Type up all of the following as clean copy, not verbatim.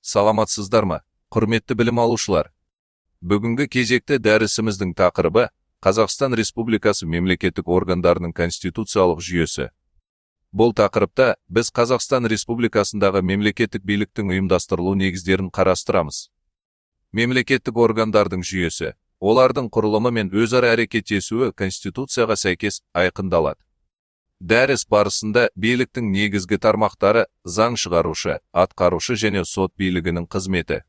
Саламатсыздар ма, құрметті білім алушылар? Бүгінгі кезекті дәрісіміздің тақырыбы Қазақстан Республикасы мемлекеттік органдарының конституциялық жүйесі. Бұл тақырыпта біз Қазақстан Республикасындағы мемлекеттік биліктің ұйымдастырылу негіздерін қарастырамыз. Мемлекеттік органдардың жүйесі, олардың құрылымы мен өзара әрекеттесуі Конституцияға сәйкес айқындалады. Дәріс барысында биліктің негізгі тармақтары заң шығарушы, атқарушы және сот билігінің қызметі.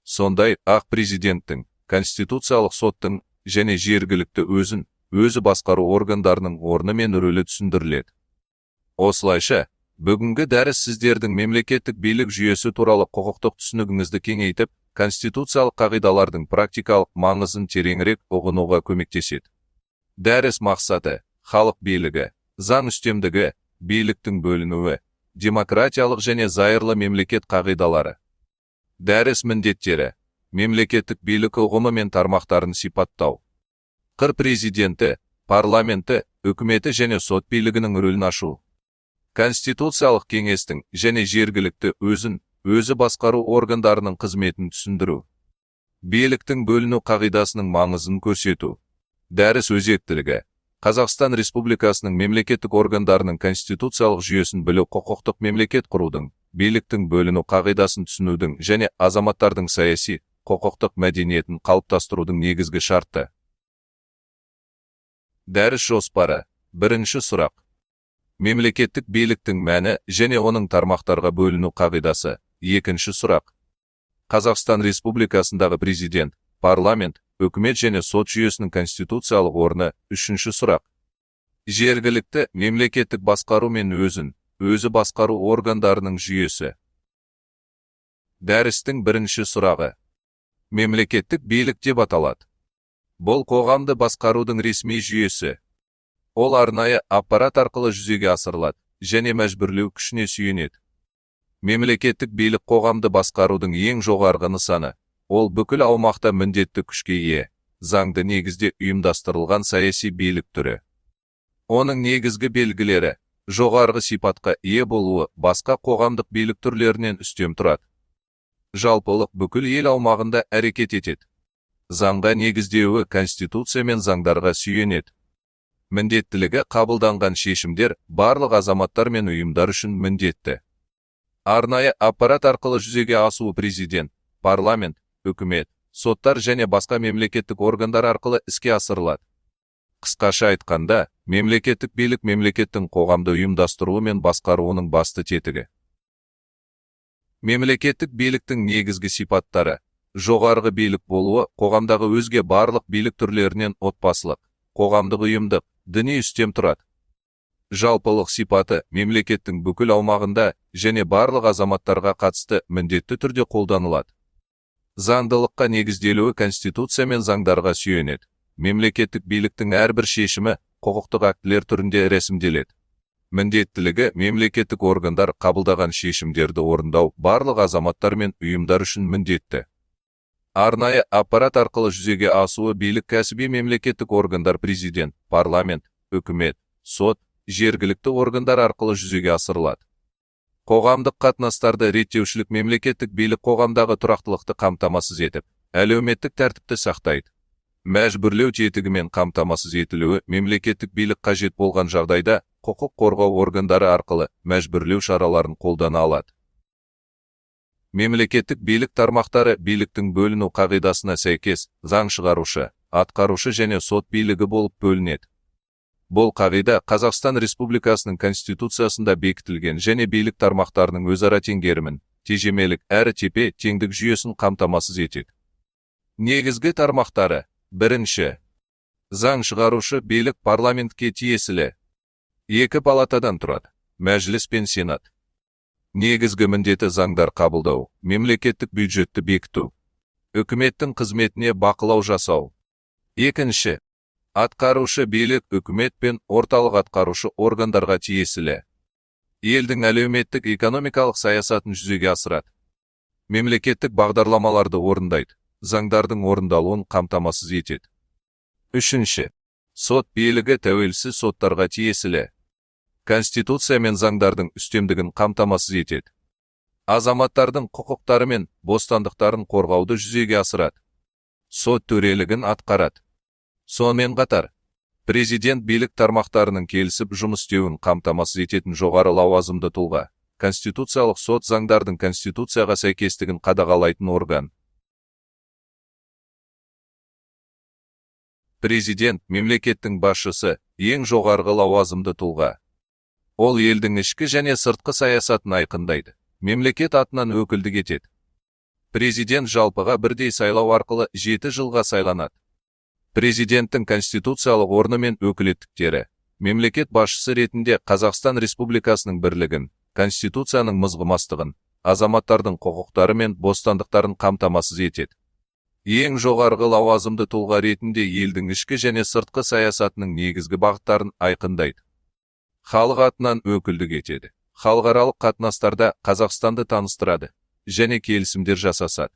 Сондай-ақ президенттің, конституциялық соттың және жергілікті өзі басқару органдарының орны мен рөлі түсіндіріледі. Осылайша, бүгінгі дәріс сіздердің мемлекеттік билік жүйесі туралы құқықтық түсінігіңізді кеңейтіп, конституциялық қағидалардың практикалық маңызын тереңірек ұғынуға көмектеседі. Дәріс мақсаты: халық билігі, заң үстемдігі, биліктің бөлінуі, демократиялық және зайырлы мемлекет қағидалары. Дәріс міндеттері: мемлекеттік билік ұғымы мен тармақтарын сипаттау. Президенті, парламенті, үкіметі және сот билігінің рөлін ашу. Конституциялық кеңестің және жергілікті өзі басқару органдарының қызметін түсіндіру. Биліктің бөліну қағидасының маңызын көрсету. Дәріс өзектілігі: Қазақстан Республикасының мемлекеттік органдарының конституциялық жүйесін білу құқықтық мемлекет құрудың, биліктің бөліну қағидасын түсінудің және азаматтардың саяси, құқықтық мәдениетін қалыптастырудың негізгі шарты. Дәріс жоспары. Бірінші сұрақ. Мемлекеттік биліктің мәні және оның тармақтарға бөліну қағидасы. Екінші сұрақ. Қазақстан Республикасындағы президент, парламент, үкімет және сот жүйесінің конституциялық орны. Үшінші сұрақ. Жергілікті мемлекеттік басқару мен өзі басқару органдарының жүйесі. Дәрістің бірінші сұрағы. Мемлекеттік билік деп аталады. Бұл қоғамды басқарудың ресми жүйесі. Ол арнайы аппарат арқылы жүзеге асырылады және мәжбүрлеу күшіне сүйенеді. Мемлекеттік билік қоғамды басқарудың ең жоғарғы нысаны. Ол бүкіл аумақта міндетті күшке ие, заңды негізде ұйымдастырылған саяси билік түрі. Оның негізгі белгілері: жоғарғы сипатқа ие болуы басқа қоғамдық билік түрлерінен үстем тұрады. Жалпылық бүкіл ел аумағында әрекет етеді. Заңға негіздеуі конституция мен заңдарға сүйенеді. Міндеттілігі: қабылданған шешімдер барлық азаматтар мен ұйымдар үшін міндетті. Арнайы аппарат арқылы жүзеге асуы: президент, парламент, үкімет, соттар және басқа мемлекеттік органдар арқылы іске асырылады. Қысқаша айтқанда, мемлекеттік билік мемлекеттің қоғамды ұйымдастыруы мен басқаруының басты тетігі. Мемлекеттік биліктің негізгі сипаттары: жоғарғы билік болуы қоғамдағы өзге барлық билік түрлерінен отбасылық, қоғамдық ұйымдық, діни үстем тұрады. Жалпылық сипаты: мемлекеттің бүкіл аумағында және барлық азаматтарға қатысты міндетті түрде қолданылады. Заңдылыққа негізделуі: конституция мен заңдарға сүйенеді. Мемлекеттік биліктің әрбір шешімі құқықтық актілер түрінде рәсімделеді. Міндеттілігі: мемлекеттік органдар қабылдаған шешімдерді орындау барлық азаматтар мен ұйымдар үшін міндетті. Арнайы аппарат арқылы жүзеге асуы: билік кәсіби мемлекеттік органдар президент, парламент, үкімет, сот, жергілікті органдар арқылы жүзеге асырылады. Қоғамдық қатынастарды реттеушілік: мемлекеттік билік қоғамдағы тұрақтылықты қамтамасыз етіп, әлеуметтік тәртіпті сақтайды. Мәжбүрлеу тетігімен қамтамасыз етілуі: мемлекеттік билік қажет болған жағдайда құқық қорғау органдары арқылы мәжбүрлеу шараларын қолдана алады. Мемлекеттік билік тармақтары: биліктің бөліну қағидасына сәйкес заң шығарушы, атқарушы және сот билігі болып бөлінеді. Бұл қағида Қазақстан Республикасының Конституциясында бекітілген және билік тармақтарының өзара теңгерімін, тежемелік әрі тепе-теңдік жүйесін қамтамасыз етеді. Негізгі тармақтары: бірінші. Заң шығарушы билік парламентке тиесілі. 2 палатадан тұрады: мәжіліс пен сенат. Негізгі міндеті: заңдар қабылдау, мемлекеттік бюджетті бекіту, үкіметтің қызметіне бақылау жасау. Екінші. Атқарушы билік үкімет пен орталық атқарушы органдарға тиесілі. Елдің әлеуметтік экономикалық саясатын жүзеге асырады. Мемлекеттік бағдарламаларды орындайды, заңдардың орындалуын қамтамасыз етеді. Үшінші. Сот билігі тәуелсіз соттарға тиесілі. Конституция мен заңдардың үстемдігін қамтамасыз етеді. азаматтардың құқықтары мен бостандықтарын қорғауды жүзеге асырады. Сот төрелігін атқарады. Сонымен қатар, президент билік тармақтарының келісіп жұмыс істеуін қамтамасыз ететін жоғары лауазымды тұлға, Конституциялық сот заңдардың Конституцияға сәйкестігін қадағалайтын орган. Президент мемлекеттің басшысы, ең жоғарғы лауазымды тұлға. Ол елдің ішкі және сыртқы саясатын айқындайды. Мемлекет атынан өкілдік етеді. Президент жалпыға бірдей сайлау арқылы 7 жылға сайланады. Президенттің конституциялық орны мен өкілеттіктері. Мемлекет басшысы ретінде Қазақстан Республикасының бірлігін, Конституцияның мызғымастығын, азаматтардың құқықтары мен бостандықтарын қамтамасыз етеді. Ең жоғарғы лауазымды тұлға ретінде елдің ішкі және сыртқы саясатының негізгі бағыттарын айқындайды. Халық атынан өкілдік етеді. Халықаралық қатынастарда Қазақстанды таныстырады және келісімдер жасасады.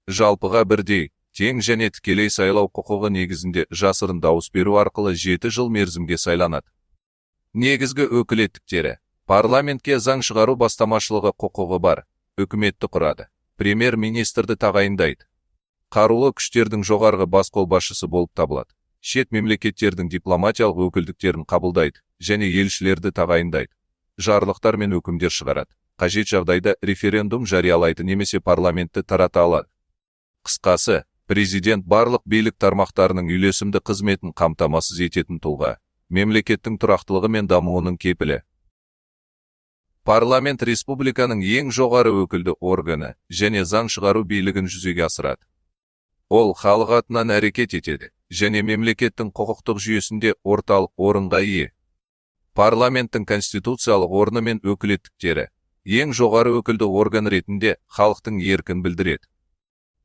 Жалпыға бірдей, тең және тікелей сайлау құқығы негізінде жасырын дауыс беру арқылы 7 жыл мерзімге сайланады. Негізгі өкілеттіктері. Парламентке заң шығару бастамашылығы құқығы бар. Үкіметті құрады. Премьер-министрді тағайындайды. Қарулы күштердің жоғарғы бас қолбасшысы болып табылады. Шет мемлекеттердің дипломатиялық өкілдіктерін қабылдайды және елшілерді тағайындайды. Жарлықтар мен өкімдер шығарады. Қажет жағдайда референдум жариялайды немесе парламентті тарата алады. Қысқасы, президент барлық билік тармақтарының үйлесімді қызметін қамтамасыз ететін тұлға. Мемлекеттің тұрақтылығы мен дамуының кепілі. Парламент республиканың ең жоғары өкілді органы және заң шығару билігін жүзеге асырады. Ол халық атынан әрекет етеді және мемлекеттің құқықтық жүйесінде орталық орынға ие. Парламенттің конституциялық орны мен өкілеттіктері. Ең жоғары өкілді орган ретінде халықтың еркін білдіреді.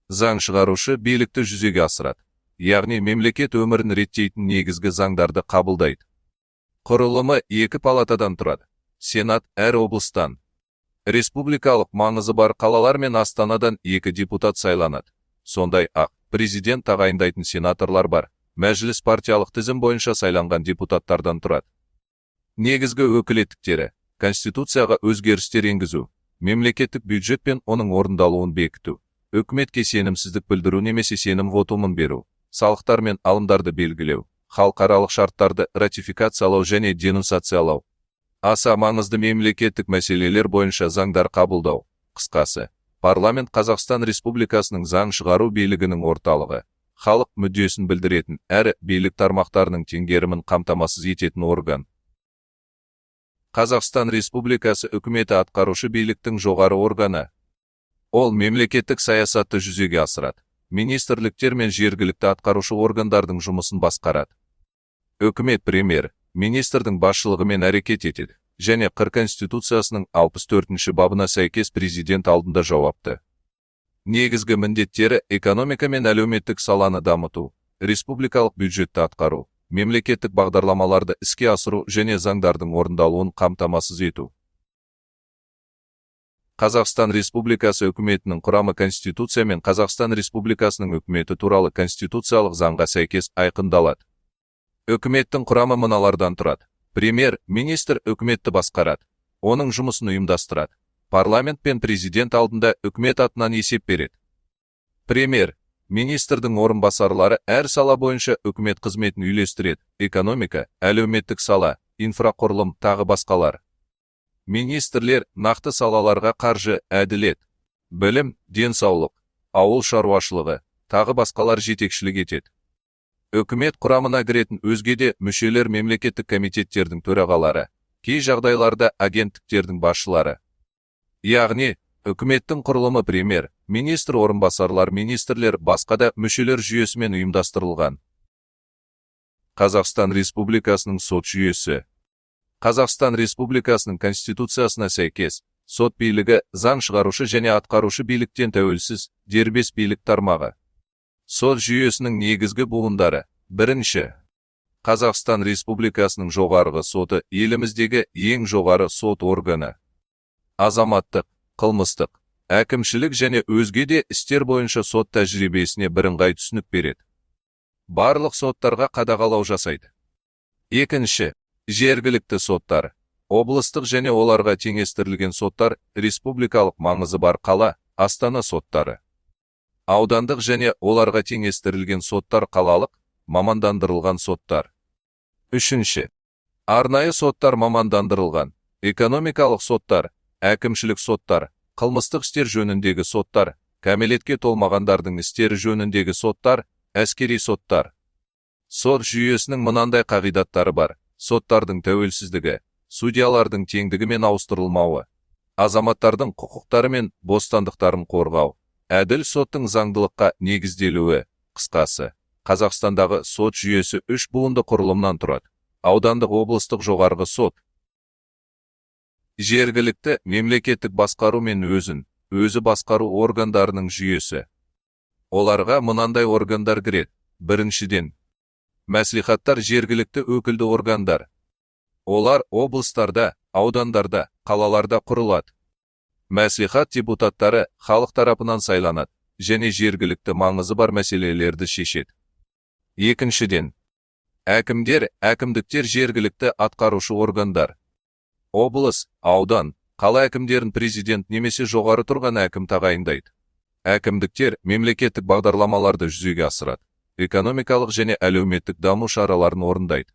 Заң шығарушы билікті жүзеге асырады. Яғни мемлекет өмірін реттейтін негізгі заңдарды қабылдайды. Құрылымы 2 палатадан тұрады. Сенат әр облыстан. Республикалық маңызы бар қалалар мен Астанадан 2 депутат сайланады. Сондай-ақ, президент тағайындайтын сенаторлар бар. Мәжіліс партиялық тізім бойынша сайланған депутаттардан тұрады. Негізгі өкілеттіктері. Конституцияға өзгерістер енгізу. Мемлекеттік бюджет пен оның орындалуын бекіту. Үкіметке сенімсіздік білдіру немесе сенім вотумын беру. Салықтар мен алымдарды белгілеу. Халықаралық шарттарды ратификациялау және денонсациялау. Аса маңызды мемлекеттік мәселелер бойынша заңдар қабылдау. Қысқасы, парламент Қазақстан Республикасының заң шығару билігінің орталығы. Халық мүддесін білдіретін әрі билік тармақтарының теңгерімін қамтамасыз ететін орган. Қазақстан Республикасы үкіметі атқарушы биліктің жоғары органы. Ол мемлекеттік саясатты жүзеге асырады. Министрліктер мен жергілікті атқарушы органдардың жұмысын басқарады. Үкімет премьер-министрдің басшылығымен әрекет етеді және Қыр Конституциясының 64-ші бабына сәйкес президент алдында жауапты. Негізгі міндеттері экономика мен әлеуметтік саланы дамыту, республикалық бюджетті атқару, мемлекеттік бағдарламаларды іске асыру және заңдардың орындалуын қамтамасыз ету. Қазақстан Республикасы үкіметінің құрамы Конституция мен Қазақстан Республикасының үкіметі туралы конституциялық заңға сәйкес айқындалады. Үкіметтің құрамы мыналардан тұрады. Премьер-министр үкіметті басқарады. Оның жұмысын ұйымдастырады. Парламент пен президент алдында үкімет атынан есеп береді. Премьер-министрдің орынбасарлары әр сала бойынша үкімет қызметін үйлестіреді. Экономика, әлеуметтік сала, инфрақұрылым, тағы басқалар. Министрлер нақты салаларға қаржы, әділет, білім, денсаулық, ауыл шаруашылығы, тағы басқалар жетекшілік етеді. Үкімет құрамына кіретін өзге де мүшелер мемлекеттік комитеттердің төрағалары, кей жағдайларда агенттіктердің басшылары. Яғни, үкіметтің құрылымы премьер-министр орынбасарлар министрлер басқа да мүшелер жүйесімен ұйымдастырылған. Қазақстан Республикасының сот жүйесі. Қазақстан Республикасының Конституциясына сәйкес, сот билігі заң шығарушы және атқарушы биліктен тәуелсіз, дербес билік тармағы. Сот жүйесінің негізгі буындары. Бірінші. Қазақстан Республикасының жоғарғы соты еліміздегі ең жоғары сот органы. Азаматтық, қылмыстық, әкімшілік және өзге де істер бойынша сот тәжірибесіне бірыңғай түсінік береді. Барлық соттарға қадағалау жасайды. Екінші. Жергілікті соттар. Облыстық және оларға теңестірілген соттар, республикалық маңызы бар қала, Астана соттары. Аудандық және оларға теңестірілген соттар қалалық, мамандандырылған соттар. Үшінші. Арнайы соттар мамандандырылған, экономикалық соттар, әкімшілік соттар, қылмыстық істер жөніндегі соттар, кәмелетке толмағандардың істері жөніндегі соттар, әскери соттар. Сот жүйесінің мынандай қағидаттары бар: соттардың тәуелсіздігі, судьялардың теңдігі мен ауыстырылмауы, азаматтардың құқықтары мен бостандықтарын қорғау, әділ соттың заңдылыққа негізделуі. Қысқасы, Қазақстандағы сот жүйесі 3 буынды құрылымнан тұрады: аудандық, облыстық, жоғарғы сот. Жергілікті мемлекеттік басқару мен өзі басқару органдарының жүйесі. Оларға мынандай органдар кіреді. Біріншіден, мәслихаттар жергілікті өкілді органдар. Олар облыстарда, аудандарда, қалаларда құрылады. Мәслихат депутаттары халық тарапынан сайланады және жергілікті маңызы бар мәселелерді шешеді. Екіншіден, әкімдіктер жергілікті атқарушы органдар. Облыс, аудан, қала әкімдерін президент немесе жоғары тұрған әкім тағайындайды. Әкімдіктер мемлекеттік бағдарламаларды жүзеге асырады, экономикалық және әлеуметтік даму шараларын орындайды.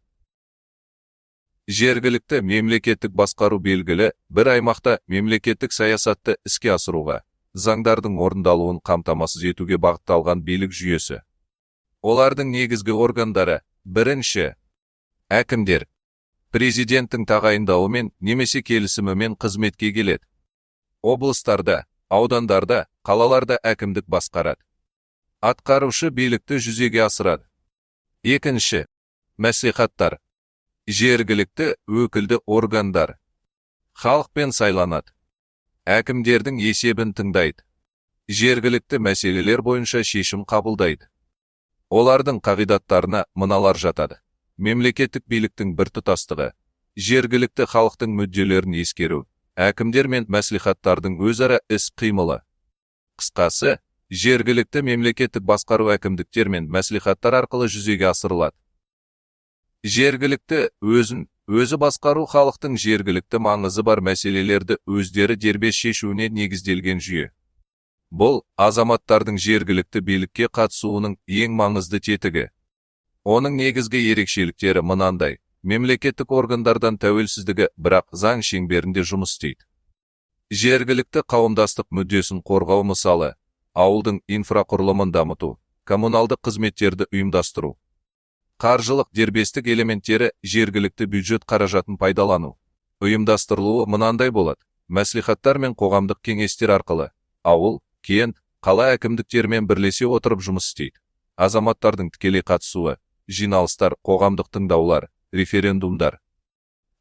Жергілікті мемлекеттік басқару белгілі бір аймақта мемлекеттік саясатты іске асыруға, заңдардың орындалуын қамтамасыз етуге бағытталған билік жүйесі. Олардың негізгі органдары: бірінші, әкімдер. Президенттің тағайындауымен немесе келісімімен қызметке келеді. Облыстарда, аудандарда, қалаларда әкімдік басқарады. Атқарушы билікті жүзеге асырады. Екінші, мәслихаттар. Жергілікті өкілді органдар. Халықпен сайланады. Әкімдердің есебін тыңдайды. Жергілікті мәселелер бойынша шешім қабылдайды. Олардың қағидаттарына мыналар жатады: мемлекеттік биліктің біртұтастығы, жергілікті халықтың мүдделерін ескеру, әкімдер мен мәслихаттардың өзара іс-қимылы. Қысқасы, жергілікті мемлекеттік басқару әкімдіктер мен мәслихаттар арқылы жүзеге асырылады. Жергілікті өзі басқару халықтың жергілікті маңызы бар мәселелерді өздері дербес шешуіне негізделген жүйе. Бұл азаматтардың жергілікті билікке қатысуының ең маңызды тетігі. Оның негізгі ерекшеліктері мынандай: мемлекеттік органдардан тәуелсіздігі, бірақ заң шеңберінде жұмыс істейді. Жергілікті қауымдастық мүддесін қорғау, мысалы, ауылдың инфрақұрылымын дамыту, коммуналдық қызметтерді ұйымдастыру. Қаржылық дербестік элементтері: жергілікті бюджет қаражатын пайдалану. Ұйымдастырылуы мынандай болады: мәслихаттар мен қоғамдық кеңестер арқылы ауыл, кент, қала әкімдіктерімен бірлесе отырып жұмыс істейді. Азаматтардың тікелей қатысуы: жиналыстар, қоғамдық тыңдаулар, референдумдар.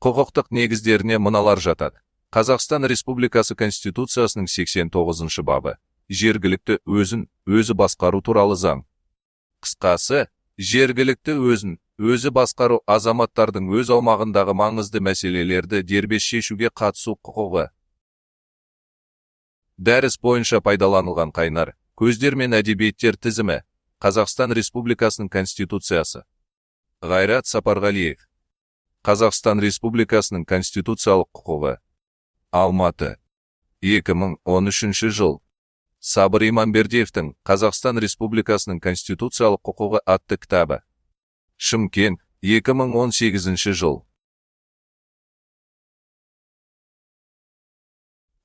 Құқықтық негіздеріне мыналар жатады: Қазақстан Республикасы Конституциясының 89 бабы, жергілікті өзі басқару туралы заң. Қысқасы, жергілікті өзі басқару азаматтардың өз аумағындағы маңызды мәселелерді дербес шешуге қатысу құқығы. Дәріс бойынша пайдаланылған қайнар көздер мен әдебиеттер тізімі: Қазақстан Республикасының Конституциясы. Ғайрат Сапарғалиев. Қазақстан Республикасының конституциялық құқығы. Алматы. 2013 жыл. Сабыр Иманбердиевтің Қазақстан Республикасының конституциялық құқығы атты кітабы. Шымкент. 2018 жыл.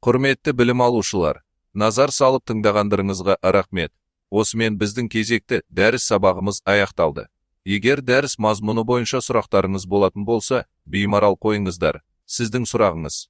Құрметті білім алушылар, назар салып тыңдағандарыңызға рахмет. Осымен біздің кезекті дәріс сабағымыз аяқталды. Егер дәріс мазмұны бойынша сұрақтарыңыз болатын болса, беймарал қойыңыздар. Сіздің сұрағыңыз